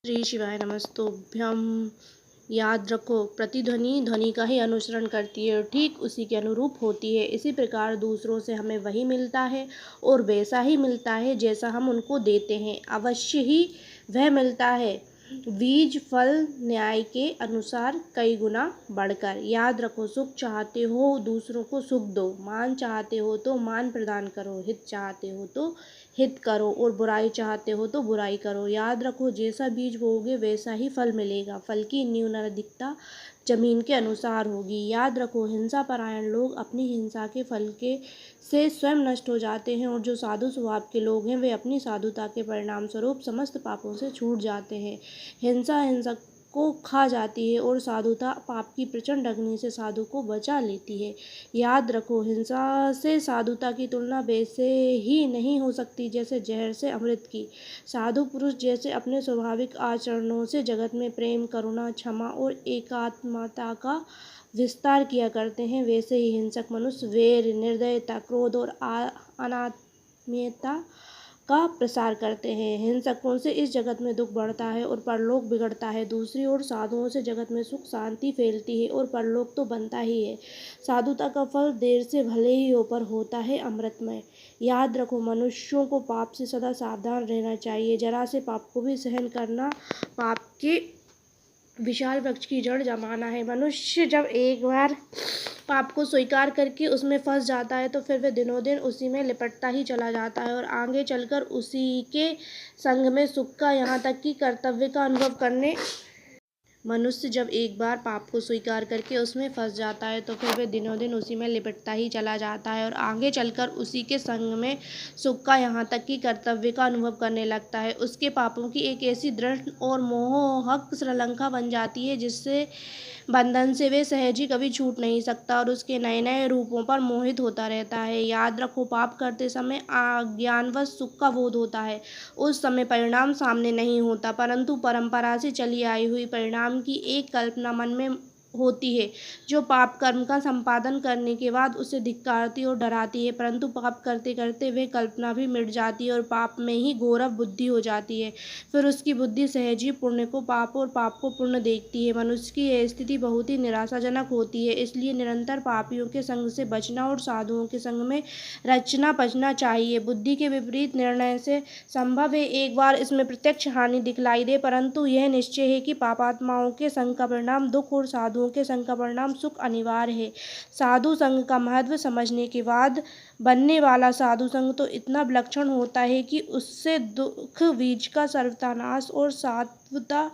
श्री शिवाय नमस्तुभ्यम। याद रखो, प्रतिध्वनि ध्वनि का ही अनुसरण करती है और ठीक उसी के अनुरूप होती है। इसी प्रकार दूसरों से हमें वही मिलता है और वैसा ही मिलता है जैसा हम उनको देते हैं, अवश्य ही वह मिलता है। बीज फल न्याय के अनुसार कई गुना बढ़कर। याद रखो, सुख चाहते हो दूसरों को सुख दो, मान चाहते हो तो मान प्रदान करो, हित चाहते हो तो हित करो और बुराई चाहते हो तो बुराई करो। याद रखो, जैसा बीज बोओगे वैसा ही फल मिलेगा। फल की न्यूनताधिकता जमीन के अनुसार होगी। याद रखो, हिंसा परायण लोग अपनी हिंसा के फल के से स्वयं नष्ट हो जाते हैं और जो साधु स्वभाव के लोग हैं वे अपनी साधुता के परिणाम स्वरूप समस्त पापों से छूट जाते हैं। हिंसा हिंसक को खा जाती है और साधुता पाप की प्रचंड अग्नि से साधु को बचा लेती है। याद रखो, हिंसा से साधुता की तुलना वैसे ही नहीं हो सकती जैसे जहर से अमृत की। साधु पुरुष जैसे अपने स्वाभाविक आचरणों से जगत में प्रेम, करुणा, क्षमा और एकात्मता का विस्तार किया करते हैं, वैसे ही हिंसक मनुष्य वैर, निर्दयता, क्रोध और अनात्मीयता का प्रसार करते हैं। हिंसकों से इस जगत में दुख बढ़ता है और परलोक बिगड़ता है। दूसरी ओर साधुओं से जगत में सुख शांति फैलती है और परलोक तो बनता ही है। साधुता का फल देर से भले ही हो पर होता है अमृतमय। याद रखो, मनुष्यों को पाप से सदा सावधान रहना चाहिए। जरा से पाप को भी सहन करना पाप के विशाल वृक्ष की जड़ जमाना है। मनुष्य जब एक बार पाप को स्वीकार करके उसमें फंस जाता है तो फिर वह दिनों दिन उसी में लिपटता ही चला जाता है और आगे चलकर उसी के संग में सुख का, यहाँ तक कि कर्तव्य का अनुभव करने मनुष्य जब एक बार पाप को स्वीकार करके उसमें फंस जाता है तो फिर वह दिनों दिन उसी में लिपटता ही चला जाता है और आगे चलकर उसी के संग में सुख का, यहाँ तक कि कर्तव्य का अनुभव करने लगता है। उसके पापों की एक ऐसी दृढ़ और मोहक श्रृंखला बन जाती है जिससे बंधन से वे सहज ही कभी छूट नहीं सकता और उसके नए नए रूपों पर मोहित होता रहता है। याद रखो, पाप करते समय अज्ञानवश सुख का बोध होता है। उस समय परिणाम सामने नहीं होता, परंतु परंपरा से चली आई हुई परिणाम की एक कल्पना मन में होती है जो पाप कर्म का संपादन करने के बाद उसे धिक्कारती और डराती है। परंतु पाप करते करते वह कल्पना भी मिट जाती है और पाप में ही गौरव बुद्धि हो जाती है। फिर उसकी बुद्धि सहज ही पुण्य को पाप और पाप को पुण्य देखती है। मनुष्य की यह स्थिति बहुत ही निराशाजनक होती है। इसलिए निरंतर पापियों के संग से बचना और साधुओं के संग में रचना पचना चाहिए। बुद्धि के विपरीत निर्णय से संभव है एक बार इसमें प्रत्यक्ष हानि दिखलाई दे, परंतु यह निश्चय है कि पापात्माओं के संग का परिणाम दुख और साधुओं के संग का परिणाम सुख अनिवार्य है। साधु संग का महत्व समझने के बाद बनने वाला साधु संग तो इतना विलक्षण होता है कि उससे दुख बीज का सर्वथा नाश और सात्वता